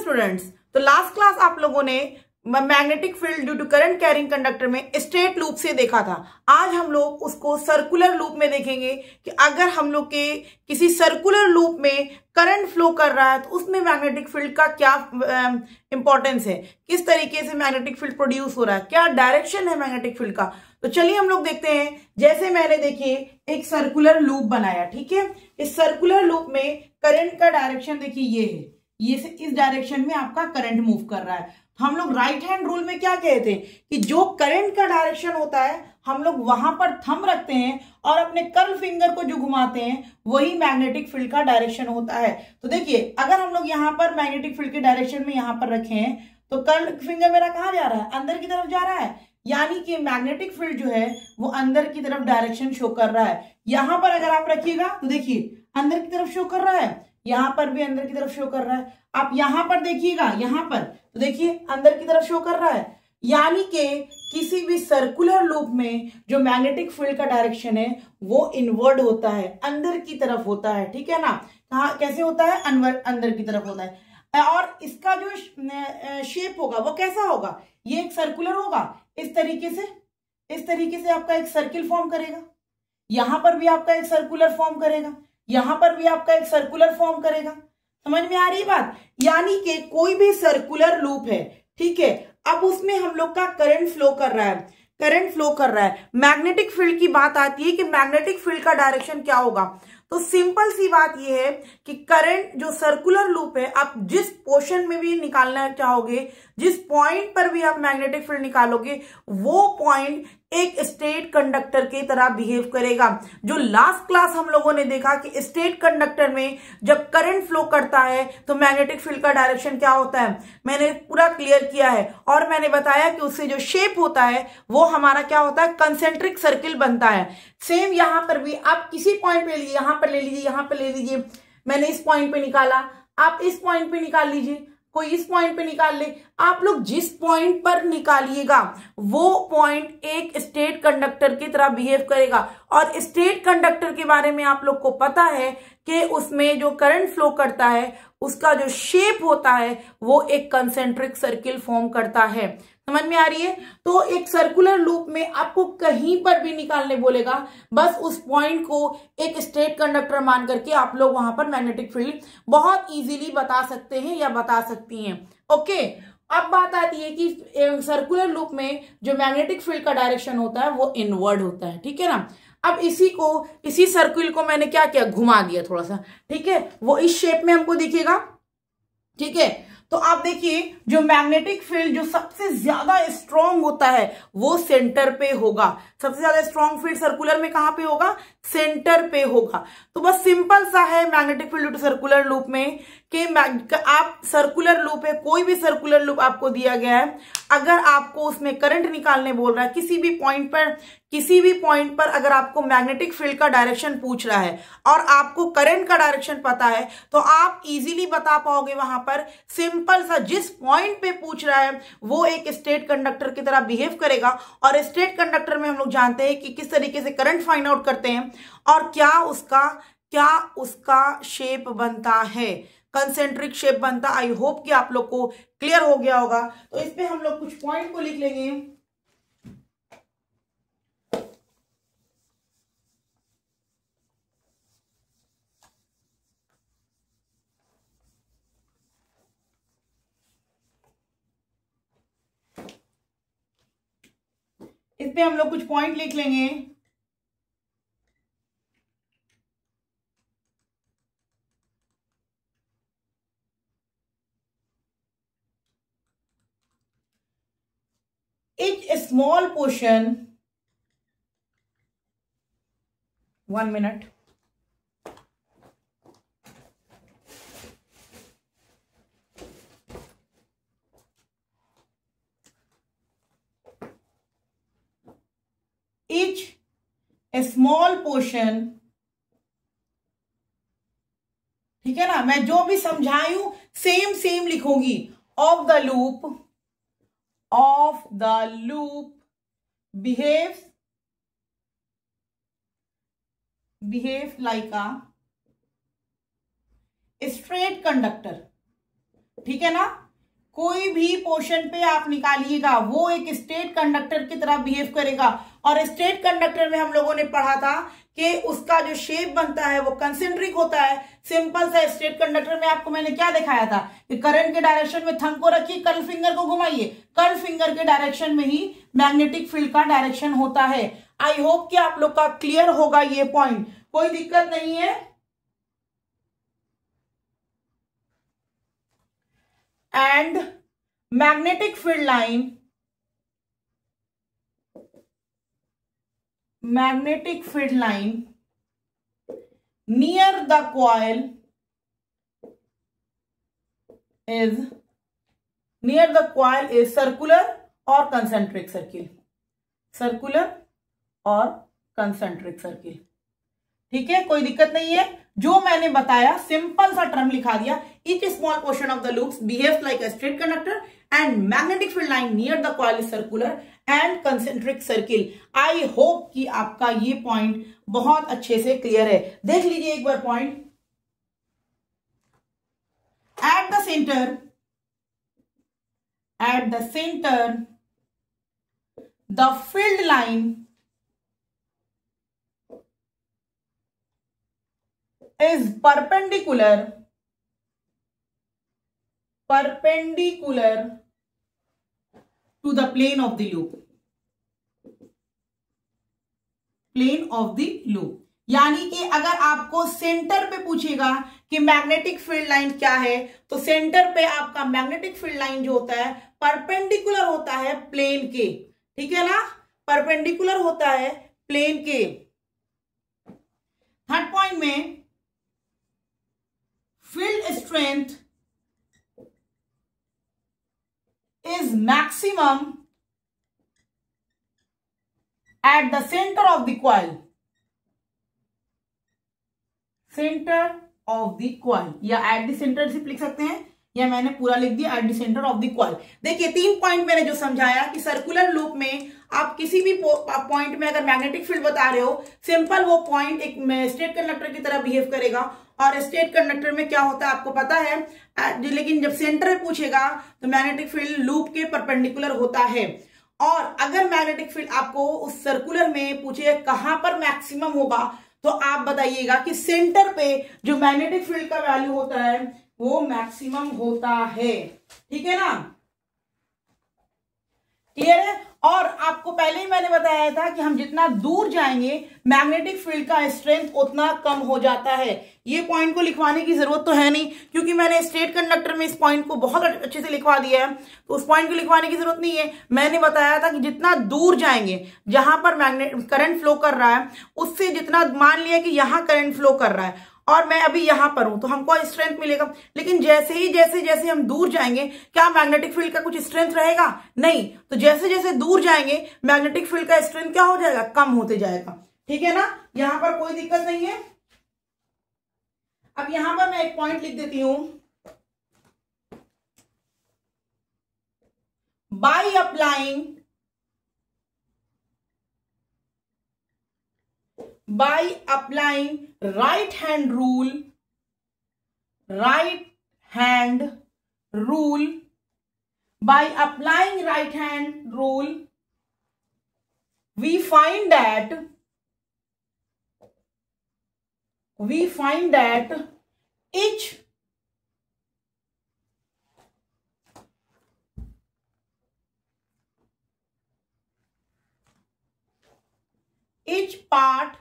Students, तो last class आप लोगों ने magnetic field due to current carrying conductor में स्ट्रेट लूप से देखा था। आज हम लोग उसको सर्कुलर लूप में देखेंगे कि अगर हम लोग के किसी सर्कुलर लूप में करंट फ्लो कर रहा है तो उसमें मैग्नेटिक फील्ड का क्या इंपॉर्टेंस है, किस तरीके से मैग्नेटिक फील्ड प्रोड्यूस हो रहा है, क्या डायरेक्शन है मैग्नेटिक फील्ड का। तो चलिए हम लोग देखते हैं। जैसे मैंने देखिए एक सर्कुलर लूप बनाया, ठीक है। इस सर्कुलर लूप में करंट का डायरेक्शन देखिए ये है, ये से इस डायरेक्शन में आपका करंट मूव कर रहा है। हम लोग राइट हैंड रूल में क्या कहते हैं कि जो करंट का डायरेक्शन होता है हम लोग वहां पर थंब रखते हैं और अपने कर्ल फिंगर को जो घुमाते हैं वही मैग्नेटिक फील्ड का डायरेक्शन होता है। तो देखिए अगर हम लोग यहाँ पर मैग्नेटिक फील्ड के डायरेक्शन में यहाँ पर रखे हैं तो कर्ल फिंगर मेरा कहाँ जा रहा है, अंदर की तरफ जा रहा है, यानी कि मैग्नेटिक फील्ड जो है वो अंदर की तरफ डायरेक्शन शो कर रहा है। यहां पर अगर आप रखिएगा तो देखिए अंदर की तरफ शो कर रहा है, यहां पर भी अंदर की तरफ शो कर रहा है। आप यहां पर देखिएगा, यहां पर तो देखिए अंदर की तरफ शो कर रहा है, यानी कि किसी भी सर्कुलर लूप में जो मैग्नेटिक फील्ड का डायरेक्शन है वो इनवर्ड होता है, अंदर की तरफ होता है, ठीक है ना। कहाँ कैसे होता है, अंदर की तरफ होता है। और इसका जो शेप होगा वो कैसा होगा, ये एक सर्कुलर होगा, इस तरीके से आपका एक सर्किल फॉर्म करेगा, यहां पर भी आपका एक सर्कुलर फॉर्म करेगा, यहां पर भी आपका एक सर्कुलर फॉर्म करेगा। समझ में आ रही बात, यानी कि कोई भी सर्कुलर लूप है, ठीक है, अब उसमें हम लोग का करंट फ्लो कर रहा है, करंट फ्लो कर रहा है। मैग्नेटिक फील्ड की बात आती है कि मैग्नेटिक फील्ड का डायरेक्शन क्या होगा। तो सिंपल सी बात यह है कि करंट जो सर्कुलर लूप है आप जिस पोर्शन में भी निकालना चाहोगे, जिस पॉइंट पर भी आप मैग्नेटिक फील्ड निकालोगे वो पॉइंट एक स्ट्रेट कंडक्टर की तरह बिहेव करेगा। जो लास्ट क्लास हम लोगों ने देखा कि स्ट्रेट कंडक्टर में जब करंट फ्लो करता है तो मैग्नेटिक फील्ड का डायरेक्शन क्या होता है, मैंने पूरा क्लियर किया है। और मैंने बताया कि उससे जो शेप होता है वो हमारा क्या होता है, कंसेंट्रिक सर्किल बनता है। सेम यहां पर भी आप किसी पॉइंट पे लीजिए, यहां पर ले लीजिए, यहां पर ले लीजिए, मैंने इस पॉइंट पे निकाला, आप इस पॉइंट पे निकाल लीजिए, कोई इस पॉइंट पे निकाल ले, आप लोग जिस पॉइंट पर निकालिएगा वो पॉइंट एक स्ट्रेट कंडक्टर की तरह बिहेव करेगा। और स्ट्रेट कंडक्टर के बारे में आप लोग को पता है कि उसमें जो करंट फ्लो करता है उसका जो शेप होता है वो एक कंसेंट्रिक सर्किल फॉर्म करता है। समझ में आ रही है। तो एक सर्कुलर लूप में आपको कहीं पर भी निकालने बोलेगा, बस उस पॉइंट को एक स्ट्रेट कंडक्टर मान करके आप लोग वहां पर मैग्नेटिक फील्ड बहुत इजीली बता सकते हैं या बता सकती हैं। ओके, अब बात आती है कि सर्कुलर लूप में जो मैग्नेटिक फील्ड का डायरेक्शन होता है वो इनवर्ड होता है, ठीक है ना। अब इसी सर्किल को मैंने क्या किया, घुमा दिया थोड़ा सा, ठीक है, वो इस शेप में हमको दिखेगा, ठीक है। तो आप देखिए जो मैग्नेटिक फील्ड जो सबसे ज्यादा स्ट्रांग होता है वो सेंटर पे होगा। सबसे ज्यादा स्ट्रांग फील्ड सर्कुलर में कहां पे होगा, सेंटर पे होगा। तो बस सिंपल सा है magnetic field to circular loop में कि आप सर्कुलर लूप है, कोई भी सर्कुलर लूप आपको दिया गया है, अगर आपको उसमें करंट निकालने बोल रहा है किसी भी पॉइंट पर अगर आपको मैग्नेटिक फील्ड का डायरेक्शन पूछ रहा है और आपको करंट का डायरेक्शन पता है तो आप इजीली बता पाओगे वहां पर। सिंपल सा जिस पॉइंट पे पूछ रहा है वो एक स्ट्रेट कंडक्टर की तरह बिहेव करेगा। और स्ट्रेट कंडक्टर में हम लोग जानते हैं कि किस तरीके से करंट फाइंड आउट करते हैं और क्या उसका शेप बनता है, कंसेंट्रिक शेप बनता। आई होप कि आप लोग को क्लियर हो गया होगा। तो इस पे हम लोग कुछ पॉइंट को लिख लेंगे। इस पे हम लोग कुछ पॉइंट लिख लेंगे। Each small portion, 1 minute. Each small portion, ठीक है ना, मैं जो भी समझाई हूं सेम लिखूंगी। Of the loop behaves like a straight conductor, ठीक है ना। कोई भी पोर्शन पे आप निकालिएगा वो एक स्टेट कंडक्टर की तरह बिहेव करेगा। और स्टेट कंडक्टर में हम लोगों ने पढ़ा था कि उसका जो शेप बनता है वो कंसेंट्रिक होता है। सिंपल सा स्टेट कंडक्टर में आपको मैंने क्या दिखाया था कि करंट के डायरेक्शन में थंब को रखिए, कर्ल फिंगर को घुमाइए, कर्ल फिंगर के डायरेक्शन में ही मैग्नेटिक फील्ड का डायरेक्शन होता है। आई होप कि आप लोग का क्लियर होगा ये पॉइंट, कोई दिक्कत नहीं है। And magnetic field line, magnetic field line near the coil is circular or concentric circle, circular और concentric circle। ठीक है, कोई दिक्कत नहीं है। जो मैंने बताया सिंपल सा टर्म लिखा दिया, each small portion of the loops behaves like a straight conductor and magnetic field line near the coil is circular and concentric circle। I hope कि आपका ये पॉइंट बहुत अच्छे से क्लियर है। देख लीजिए एक बार point. at the center the field line is perpendicular to the plane of the loop, यानी कि अगर आपको सेंटर पे पूछेगा कि मैग्नेटिक फील्ड लाइन क्या है, तो सेंटर पे आपका मैग्नेटिक फील्ड लाइन जो होता है परपेंडिकुलर होता है प्लेन के। ठीक है ना, परपेंडिकुलर होता है प्लेन के। थर्ड पॉइंट में field strength is maximum at the center of the coil, या at the center सिर्फ लिख सकते हैं, या मैंने पूरा लिख दिया at the center of the coil। देखिए 3 पॉइंट मैंने जो समझाया कि सर्कुलर लूप में आप किसी भी पॉइंट में अगर मैग्नेटिक फील्ड बता रहे हो, सिंपल वो पॉइंट एक स्टेट कंडक्टर की तरह बिहेव करेगा। और स्टेट कंडक्टर में क्या होता है आपको पता है, लेकिन जब सेंटर में पूछेगा तो मैग्नेटिक फील्ड लूप के परपेंडिकुलर होता है। और अगर मैग्नेटिक फील्ड आपको उस सर्कुलर में पूछे कहां पर मैक्सिमम होगा, तो आप बताइएगा कि सेंटर पे जो मैग्नेटिक फील्ड का वैल्यू होता है वो मैक्सिमम होता है। ठीक है ना, क्लियर है। और आपको पहले ही मैंने बताया था कि हम जितना दूर जाएंगे मैग्नेटिक फील्ड का स्ट्रेंथ उतना कम हो जाता है। ये पॉइंट को लिखवाने की जरूरत तो है नहीं, क्योंकि मैंने स्टेट कंडक्टर में इस पॉइंट को बहुत अच्छे से लिखवा दिया है, तो उस पॉइंट को लिखवाने की जरूरत नहीं है। मैंने बताया था कि जितना दूर जाएंगे जहां पर करंट फ्लो कर रहा है, उससे जितना, मान लिया कि यहां करंट फ्लो कर रहा है और मैं अभी यहां पर हूं, तो हमको स्ट्रेंथ मिलेगा। लेकिन जैसे हम दूर जाएंगे, क्या मैग्नेटिक फील्ड का कुछ स्ट्रेंथ रहेगा? नहीं। तो जैसे जैसे दूर जाएंगे मैग्नेटिक फील्ड का स्ट्रेंथ क्या हो जाएगा? कम होते जाएगा। ठीक है ना, यहां पर कोई दिक्कत नहीं है। अब यहां पर मैं एक पॉइंट लिख देती हूं, bye applying right hand rule, by applying right hand rule, we find that each part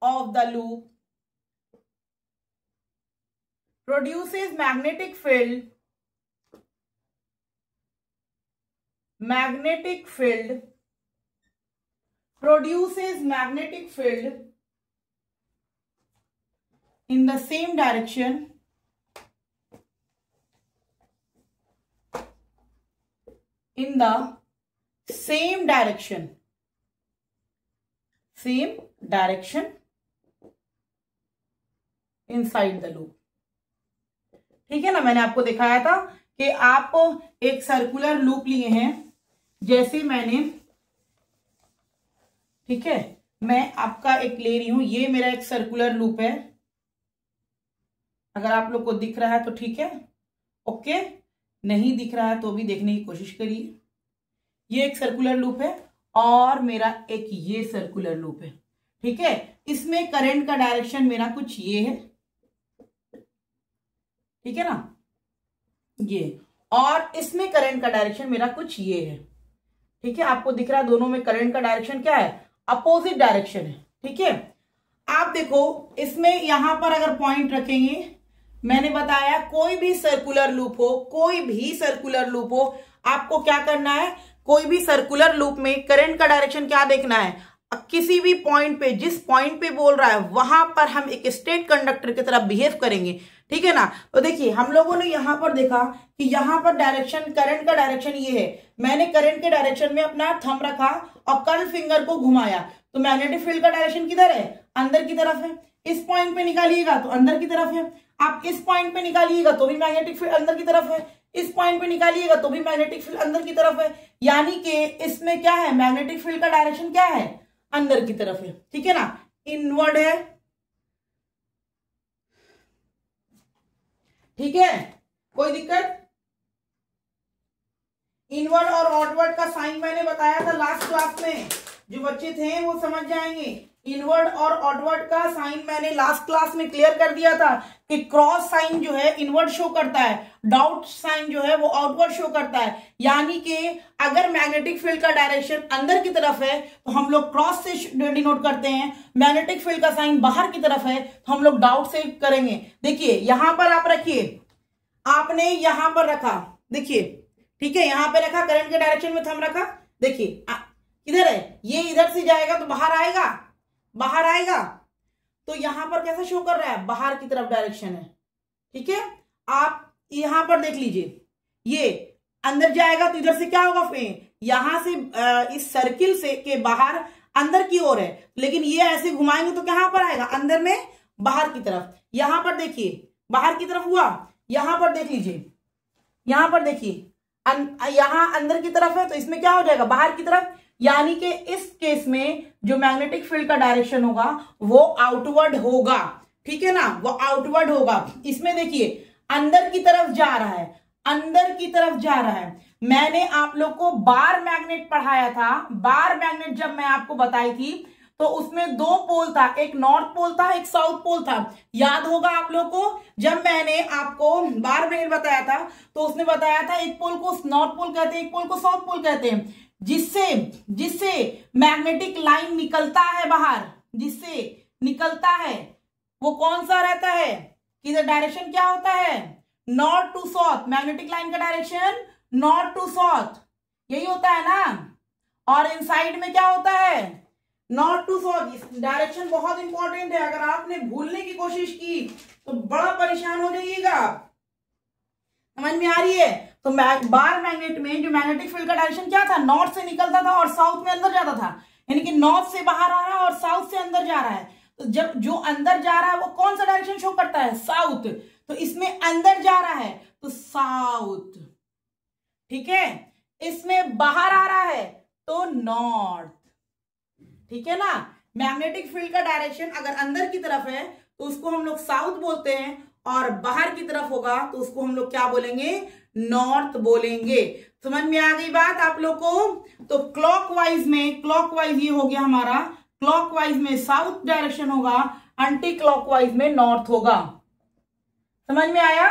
of the loop produces magnetic field in the same direction inside the loop। ठीक है ना, मैंने आपको दिखाया था कि आप एक सर्कुलर लूप लिए हैं, जैसे मैंने, ठीक है, मैं आपका एक ले रही हूं, ये मेरा एक सर्कुलर लूप है। अगर आप लोग को दिख रहा है तो ठीक है, ओके। नहीं दिख रहा है तो भी देखने की कोशिश करिए। ये एक सर्कुलर लूप है और मेरा एक ये सर्कुलर लूप है, ठीक है। इसमें करंट का डायरेक्शन मेरा कुछ ये है, ठीक है ना, ये, और इसमें करंट का डायरेक्शन मेरा कुछ ये है, ठीक है। आपको दिख रहा है दोनों में करंट का डायरेक्शन क्या है, अपोजिट डायरेक्शन है, ठीक है। आप देखो इसमें यहां पर अगर पॉइंट रखेंगे, मैंने बताया कोई भी सर्कुलर लूप हो, कोई भी सर्कुलर लूप हो, आपको क्या करना है, कोई भी सर्कुलर लूप में करंट का डायरेक्शन क्या देखना है, किसी भी पॉइंट पे, जिस पॉइंट पे बोल रहा है वहां पर हम एक स्ट्रेट कंडक्टर की तरह बिहेव करेंगे, ठीक है ना। तो देखिए हम लोगों ने यहां पर देखा कि यहां पर डायरेक्शन, करंट का डायरेक्शन ये है, मैंने करंट के डायरेक्शन में अपना थंब रखा और कर्ल फिंगर को घुमाया, तो मैग्नेटिक फील्ड का डायरेक्शन किधर है, अंदर की तरफ है। इस पॉइंट पे निकालिएगा तो अंदर की तरफ है, आप इस पॉइंट पे निकालिएगा तो भी मैग्नेटिक फील्ड अंदर की तरफ है, इस पॉइंट पे निकालिएगा तो भी मैग्नेटिक फील्ड अंदर की तरफ है, यानी कि इसमें क्या है, मैग्नेटिक फील्ड का डायरेक्शन क्या है, अंदर की तरफ है, ठीक है ना, इनवर्ड है, ठीक है, कोई दिक्कत। इनवर्ड और आउटवर्ड का साइन मैंने बताया था लास्ट क्लास में, जो बच्चे थे वो समझ जाएंगे। इनवर्ड और आउटवर्ड का साइन मैंने लास्ट क्लास में क्लियर कर दिया था कि क्रॉस साइन जो है इनवर्ड शो करता है, डॉट साइन जो है वो आउटवर्ड शो करता है, यानी कि अगर मैग्नेटिक फील्ड का डायरेक्शन अंदर की तरफ है तो हम लोग क्रॉस से डिनोट करते हैं, मैग्नेटिक फील्ड का साइन बाहर की तरफ है तो हम लोग डॉट से करेंगे। देखिए यहां पर आप रखिए, आपने यहां पर रखा, देखिए, ठीक है, यहां पे रखा, करंट के डायरेक्शन में थंब रखा, देखिए किधर है, ये इधर से जाएगा तो बाहर आएगा, बाहर आएगा, तो यहां पर कैसा शो कर रहा है, बाहर की तरफ डायरेक्शन है, ठीक है। आप यहां पर देख लीजिए, ये अंदर जाएगा तो इधर से क्या होगा, यहां से इस सर्किल से के बाहर अंदर की ओर है, लेकिन ये ऐसे घुमाएंगे तो कहां पर आएगा, अंदर में बाहर की तरफ। यहां पर देखिए बाहर की तरफ हुआ, यहां पर देख लीजिए, यहां पर देखिए यहां अंदर की तरफ है तो इसमें क्या हो जाएगा, बाहर की तरफ, यानी कि इस केस में जो मैग्नेटिक फील्ड का डायरेक्शन होगा वो आउटवर्ड होगा, ठीक है ना, वो आउटवर्ड होगा। इसमें देखिए अंदर की तरफ जा रहा है, अंदर की तरफ जा रहा है। मैंने आप लोग को बार मैग्नेट पढ़ाया था, बार मैग्नेट जब मैं आपको बताई थी तो उसमें दो पोल था, एक नॉर्थ पोल था, एक साउथ पोल था, याद होगा आप लोग को। जब मैंने आपको बार मैग्नेट बताया था तो उसने बताया था एक पोल को नॉर्थ पोल कहते हैं, एक पोल को साउथ पोल कहते हैं, जिससे मैग्नेटिक लाइन निकलता है बाहर, जिससे निकलता है वो कौन सा रहता है, कि डायरेक्शन क्या होता है, north to south, magnetic line का डायरेक्शन नॉर्थ टू साउथ, यही होता है ना। और इनसाइड में क्या होता है, नॉर्थ टू साउथ। डायरेक्शन बहुत इंपॉर्टेंट है, अगर आपने भूलने की कोशिश की तो बड़ा परेशान हो जाइएगा, समझ में आ रही है। तो बार मैग्नेट में जो मैग्नेटिक फील्ड का डायरेक्शन क्या था, नॉर्थ से निकलता था और साउथ में अंदर जाता था, यानी कि नॉर्थ से बाहर आ रहा है और साउथ से अंदर जा रहा है। तो जब जो अंदर जा रहा है वो कौन सा डायरेक्शन शो करता है, साउथ, तो इसमें अंदर जा रहा है तो साउथ, ठीक है। इसमें बाहर आ रहा है तो नॉर्थ, ठीक है ना। मैग्नेटिक फील्ड का डायरेक्शन अगर अंदर की तरफ है तो उसको हम लोग साउथ बोलते हैं, और बाहर की तरफ होगा तो उसको हम लोग क्या बोलेंगे, नॉर्थ बोलेंगे। समझ में आ गई बात आप लोग को। तो क्लॉकवाइज में, क्लॉकवाइज ये हो गया हमारा, क्लॉकवाइज में साउथ डायरेक्शन होगा, एंटी क्लॉकवाइज में नॉर्थ होगा। समझ में आया।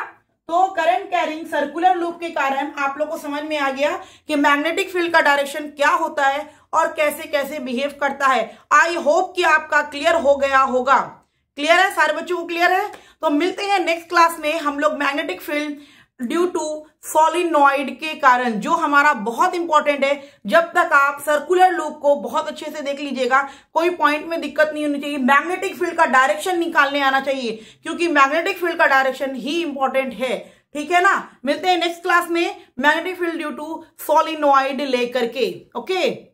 तो करंट कैरिंग सर्कुलर लूप के कारण आप लोग को समझ में आ गया कि मैग्नेटिक फील्ड का डायरेक्शन क्या होता है और कैसे कैसे बिहेव करता है। आई होप कि आपका क्लियर हो गया होगा। क्लियर है, सारे बच्चों को क्लियर है। तो मिलते हैं नेक्स्ट क्लास में। हम लोग magnetic field due to solenoid के कारण, जो हमारा बहुत इंपॉर्टेंट है, जब तक आप सर्कुलर लूप को बहुत अच्छे से देख लीजिएगा, कोई पॉइंट में दिक्कत नहीं होनी चाहिए। मैग्नेटिक फील्ड का डायरेक्शन निकालने आना चाहिए, क्योंकि मैग्नेटिक फील्ड का डायरेक्शन ही इंपॉर्टेंट है, ठीक है ना। मिलते हैं नेक्स्ट क्लास में magnetic field due to solenoid लेकर के। ओके।